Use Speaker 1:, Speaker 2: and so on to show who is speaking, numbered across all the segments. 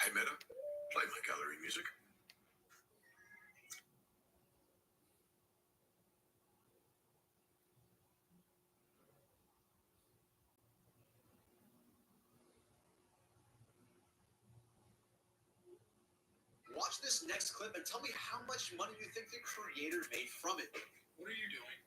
Speaker 1: Hey Meta, play my gallery music.
Speaker 2: Watch this next clip and tell me how much money you think the creator made from it.
Speaker 1: What are you doing?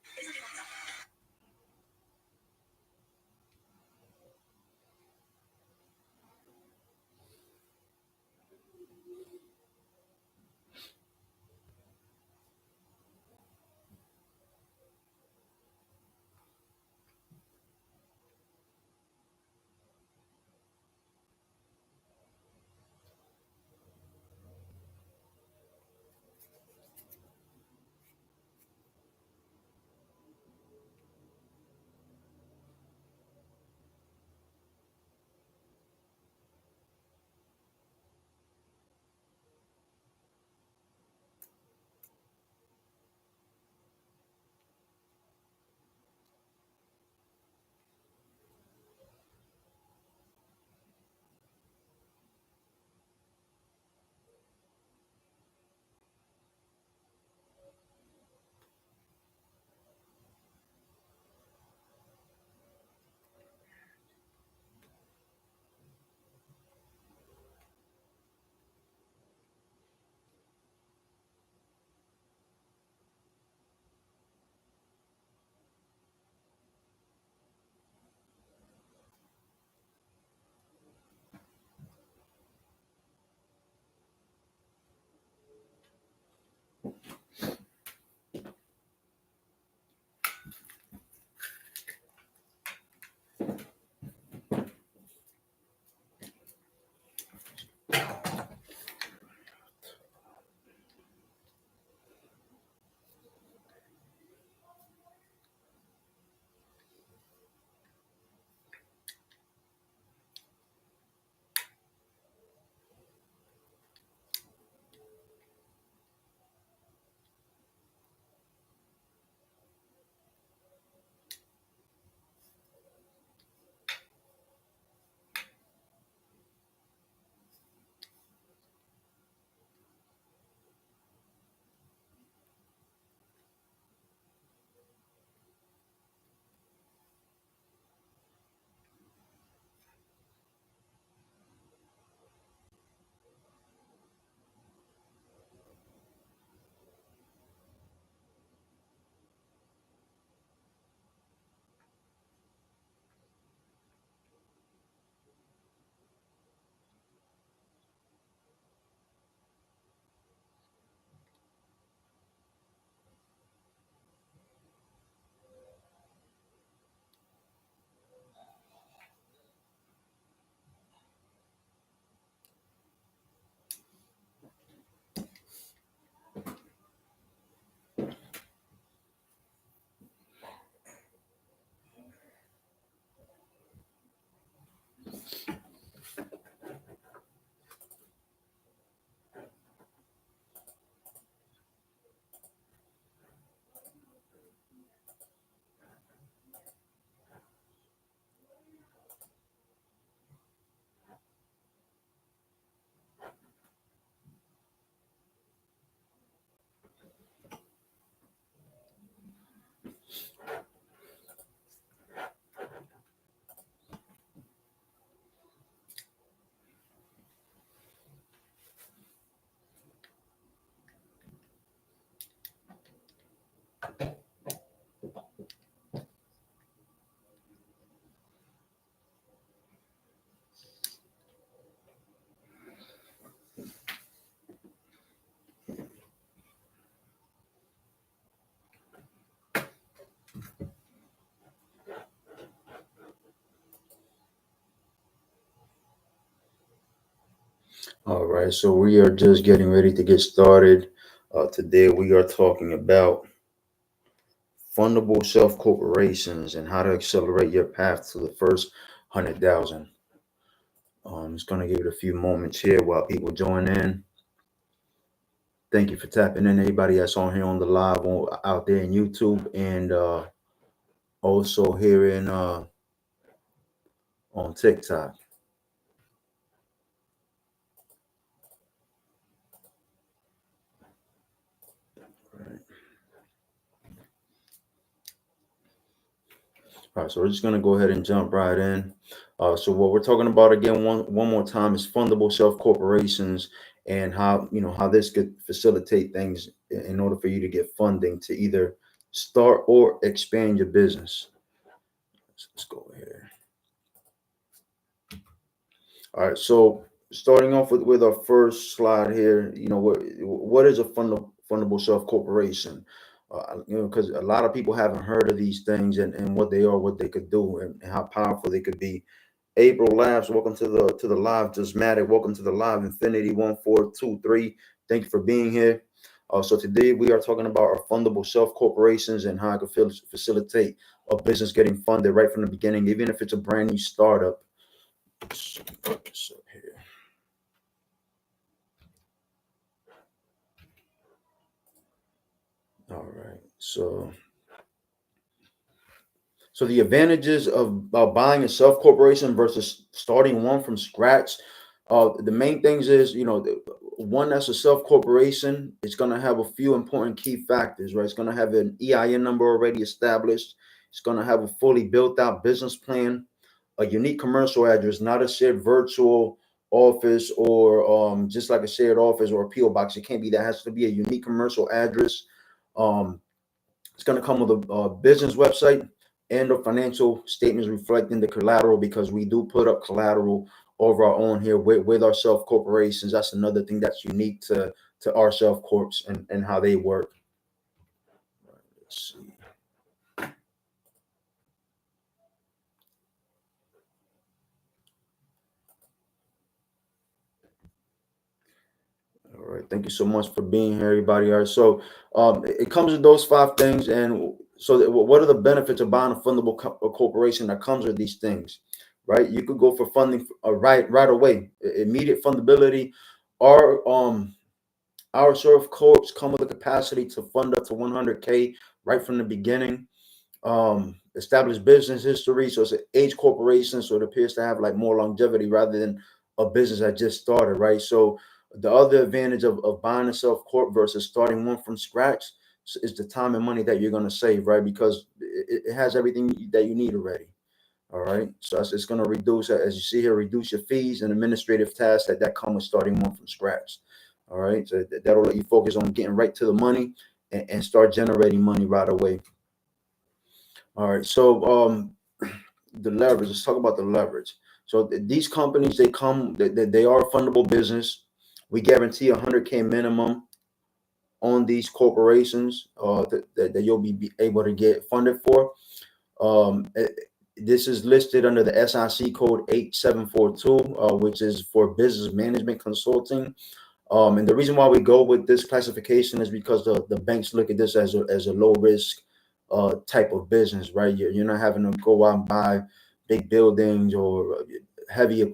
Speaker 3: All right, so we are just getting ready to get started. Today we are talking about fundable self corporations and how to accelerate your path to the first 100,000. Just gonna give it a few moments here while people join in. Thank you for tapping in, everybody that's on here on the live out there in YouTube and also here in on TikTok. All right, so we're just gonna go ahead and jump right in. So what we're talking about again, one more time, is fundable self corporations, and how how this could facilitate things in order for you to get funding to either start or expand your business. So let's go here. All right, so starting off with our first slide here, what is a fundable self corporation? Because a lot of people haven't heard of these things, and what they are, what they could do, and how powerful they could be. April Labs, welcome to the live. Justmatic, welcome to the live. Infinity 1423, thank you for being here. So today we are talking about our fundable self corporations and how I can facilitate a business getting funded right from the beginning, even if it's a brand new startup. Let's put this up here. All right, so the advantages of buying a self corporation versus starting one from scratch. The main things is, one that's a self corporation, it's going to have a few important key factors, right? It's going to have an EIN number already established. It's going to have a fully built out business plan, a unique commercial address, not a shared virtual office or just like a shared office or a PO box. It can't be that. It has to be a unique commercial address. Um, it's going to come with a business website and the financial statements reflecting the collateral, because we do put up collateral over our own here with our self corporations. That's another thing that's unique to our self corps and how they work. Let's see. All right, thank you so much for being here, everybody. All right, so it comes with those five things, and so what are the benefits of buying a fundable corporation that comes with these things, right? You could go for funding right away, immediate fundability. Our our Surf Corps come with the capacity to fund up to 100K right from the beginning. Established business history, so it's an age corporation, so it appears to have like more longevity rather than a business that just started, right? So the other advantage of buying a self corp versus starting one from scratch is the time and money that you're going to save, right? Because it has everything that you need already. All right, so it's going to reduce, as you see here, reduce your fees and administrative tasks that come with starting one from scratch. All right, so that'll let you focus on getting right to the money and start generating money right away. All right, so the leverage. Let's talk about the leverage. So these companies, they are a fundable business. We guarantee 100K minimum on these corporations that you'll be able to get funded for. Um, eh, this is listed under the SIC code 8742, which is for business management consulting. And the reason why we go with this classification is because the banks look at this as a low risk type of business, right? You're not having to go out and buy big buildings or heavy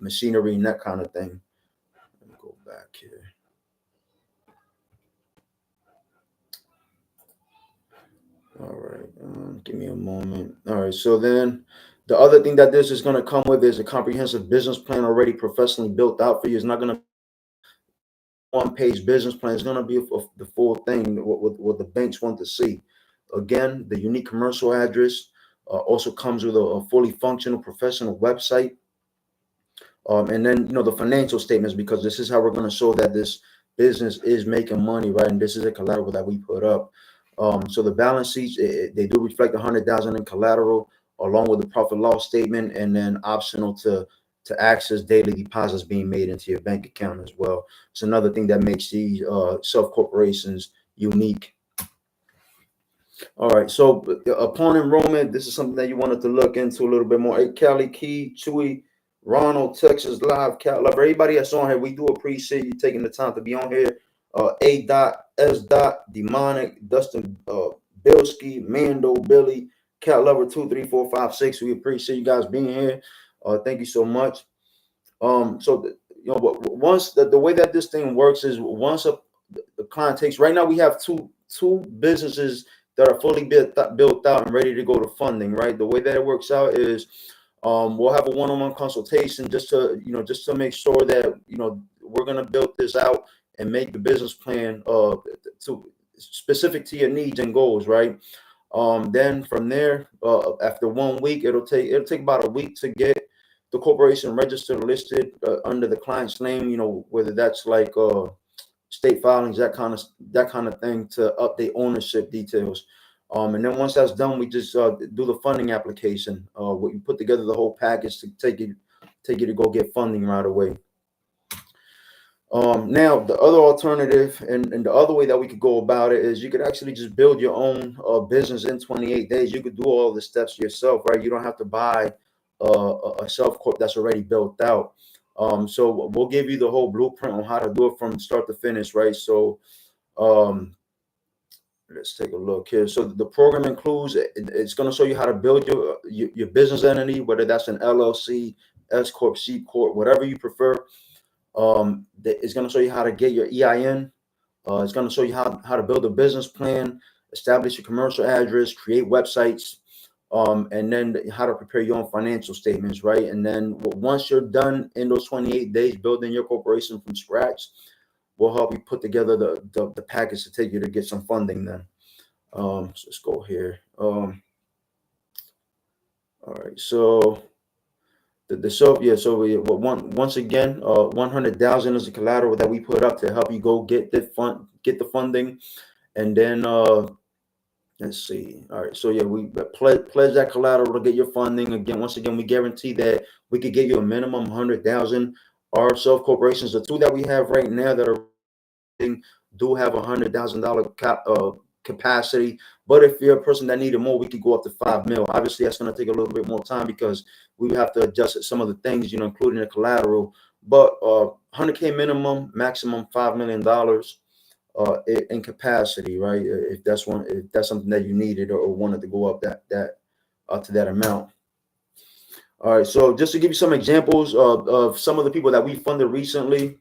Speaker 3: machinery and that kind of thing. Let me go back here. All right, give me a moment. All right, so then the other thing that this is going to come with is a comprehensive business plan already professionally built out for you. It's not going to one-page business plan. Is going to be the full thing, what the banks want to see. Again, the unique commercial address also comes with a fully functional professional website. And then, the financial statements, because this is how we're going to show that this business is making money, right? And this is a collateral that we put up. So the balance sheets, they do reflect 100,000 in collateral, along with the profit loss statement, and then optional to access daily deposits being made into your bank account as well. It's another thing that makes these self corporations unique. All right, so upon enrollment, this is something that you wanted to look into a little bit more. Hey, Cali, Key, Chewy, Ronald, Texas Live, Cal, love everybody that's on here. We do appreciate you taking the time to be on here. A. Dot, S. Dot, Demonic, Dustin, Bilski, Mando, Billy, Cat Lover 23456. We appreciate you guys being here. Thank you so much. Once the way that this thing works is once the client takes. Right now, we have two businesses that are fully built out and ready to go to funding. Right, the way that it works out is we'll have a one-on-one consultation just to make sure that we're going to build this out and make the business plan to specific to your needs and goals, right? Then from there, after 1 week, it'll take about a week to get the corporation registered, listed under the client's name. Whether that's like state filings, that kind of thing, to update ownership details. And then once that's done, we just do the funding application. We put together the whole package to take you to go get funding right away. Now, the other alternative and the other way that we could go about it is you could actually just build your own business in 28 days. You could do all the steps yourself, right? You don't have to buy a self corp that's already built out. So we'll give you the whole blueprint on how to do it from start to finish, right? So let's take a look here. So the program includes, it's going to show you how to build your business entity, whether that's an LLC, S corp, C corp, whatever you prefer. It's going to show you how to get your EIN. It's going to show you how to build a business plan, establish your commercial address, create websites, and then how to prepare your own financial statements, right? And then once you're done in those 28 days building your corporation from scratch, we'll help you put together the package to take you to get some funding then. So let's go here. All right, so once again, 100,000 is the collateral that we put up to help you go get the funding, and then let's see. All right, so yeah, we pledge that collateral to get your funding. Once again, we guarantee that we could give you a minimum 100,000. Our self corporations, the two that we have right now that are do have $100,000 capacity, but if you're a person that needed more, we could go up to 5 mil. Obviously, that's going to take a little bit more time because we have to adjust some of the things, including the collateral. But 100K minimum, maximum $5 million in capacity, right? If that's something that you needed or wanted to go up to that amount. All right, so just to give you some examples of some of the people that we funded recently.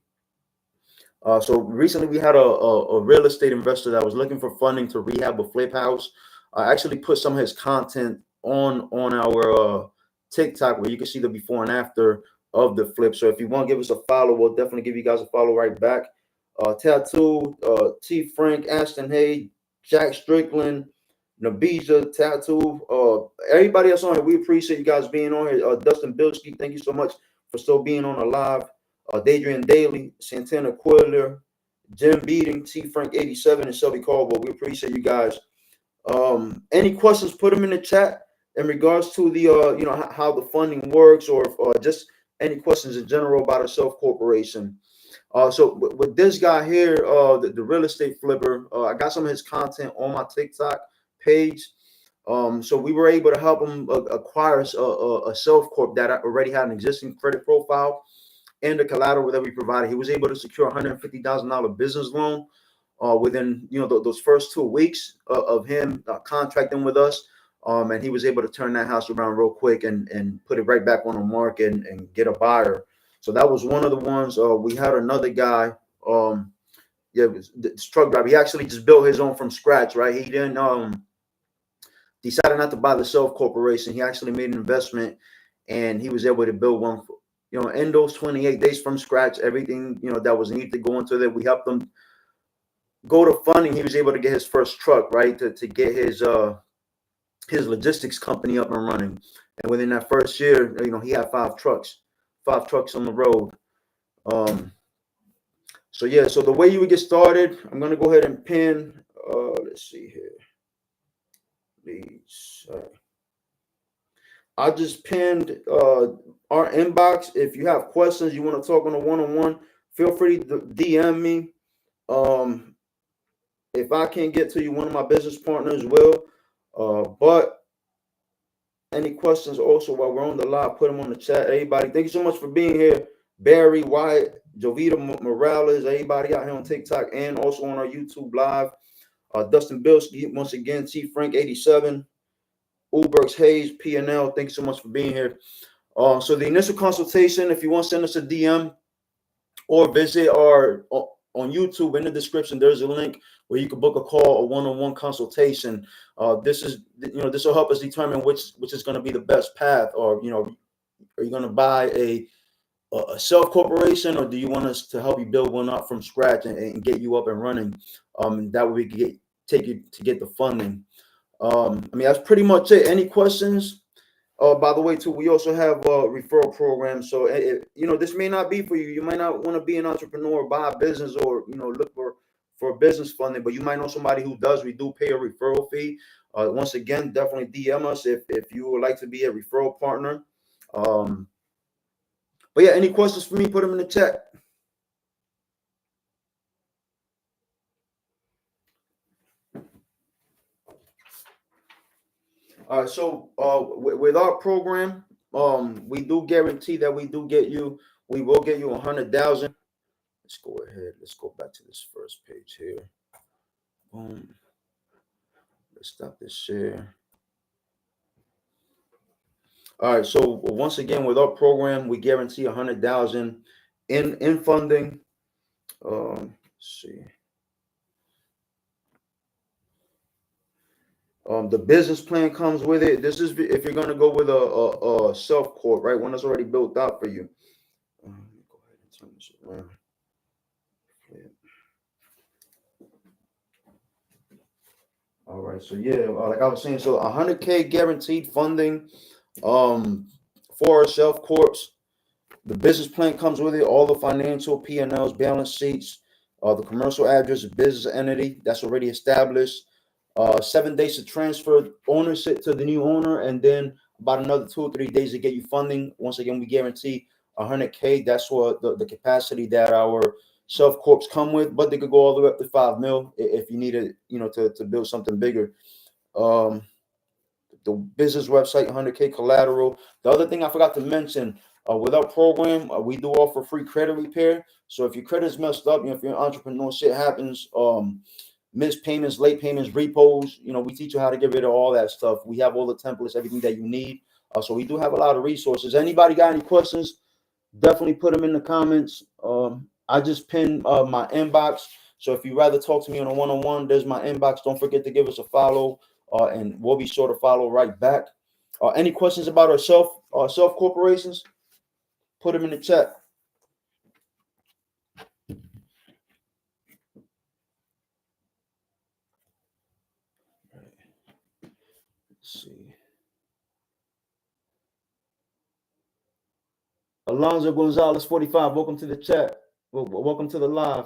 Speaker 3: So recently we had a real estate investor that was looking for funding to rehab a flip house. I actually put some of his content on our TikTok, where you can see the before and after of the flip. So if you want to give us a follow, we'll definitely give you guys a follow right back. Tattoo, T. Frank, Ashton Hay, Jack Strickland, Nabija, Tattoo, everybody else on here. We appreciate you guys being on here. Dustin Bilski, thank you so much for still being on the live. Dadrian Daly, Santana Quiller, Jim Beating, T. Frank 87, and Shelby Caldwell. We appreciate you guys. Any questions, put them in the chat in regards to the how the funding works, or just any questions in general about a self corporation. So with this guy here, the real estate flipper, I got some of his content on my TikTok page. So we were able to help him acquire a self corp that already had an existing credit profile and the collateral that we provided. He was able to secure a $150,000 business loan within those first 2 weeks of him contracting with us. And he was able to turn that house around real quick and put it right back on the market and get a buyer. So that was one of the ones. We had another guy, this truck driver. He actually just built his own from scratch, right? He didn't decided not to buy the self corporation. He actually made an investment, and he was able to build one in those 28 days from scratch. Everything that was needed to go into that, we helped him go to funding. He was able to get his first truck, right, to get his logistics company up and running. And within that first year, he had 5 trucks on the road. So the way you would get started, I'm going to go ahead and pin, let's see here. I just pinned our inbox. If you have questions, you want to talk on a one-on-one, feel free to DM me. If I can't get to you, one of my business partners will. But any questions also while we're on the live, put them on the chat. Everybody, thank you so much for being here. Barry, Wyatt, Jovita Morales, everybody out here on TikTok and also on our YouTube live. Dustin Bilski, once again, T. Frank 87, Uberx Hayes, P&L. Thank you so much for being here. So the initial consultation, if you want to send us a DM or visit our on YouTube, in the description, there's a link where you can book a call, a one-on-one consultation. This will help us determine which is going to be the best path. Or are you going to buy a self corporation, or do you want us to help you build one up from scratch and get you up and running? That way we can take you to get the funding. I mean, that's pretty much it. Any questions? By the way, too, we also have a referral program. So, this may not be for you. You might not want to be an entrepreneur, buy a business, or look for business funding. But you might know somebody who does. We do pay a referral fee. Once again, definitely DM us if you would like to be a referral partner. But yeah, any questions for me? Put them in the chat. All right. So, with our program, we do guarantee that we will get you 100,000. Let's go ahead. Let's go back to this first page here. Boom. Let's stop this share. All right. So once again, with our program, we guarantee 100,000 in funding. Let's see. The business plan comes with it. This is if you're gonna go with a self corp, right? One that's already built out for you. Let me go ahead and turn this around. All right. So yeah, like I was saying, so 100K guaranteed funding for our self corps. The business plan comes with it, all the financial P&Ls, balance sheets, the commercial address, business entity that's already established. 7 days to transfer ownership to the new owner, and then about another 2 or 3 days to get you funding. Once again, we guarantee 100K. That's what the capacity that our self corps come with, but they could go all the way up to 5 mil if you need it, to build something bigger. The business website, 100K collateral. The other thing I forgot to mention, with our program, we do offer free credit repair. So if your credit's messed up, if you're an entrepreneur, shit happens, missed payments, late payments, repos, we teach you how to get rid of all that stuff. We have all the templates, everything that you need. So we do have a lot of resources. Anybody got any questions? Definitely put them in the comments. I just pinned my inbox. So if you'd rather talk to me on a one-on-one, there's my inbox. Don't forget to give us a follow, and we'll be sure to follow right back. Any questions about our self corporations? Put them in the chat. Let's see. Alonzo Gonzalez 45. Welcome to the chat. Welcome to the live.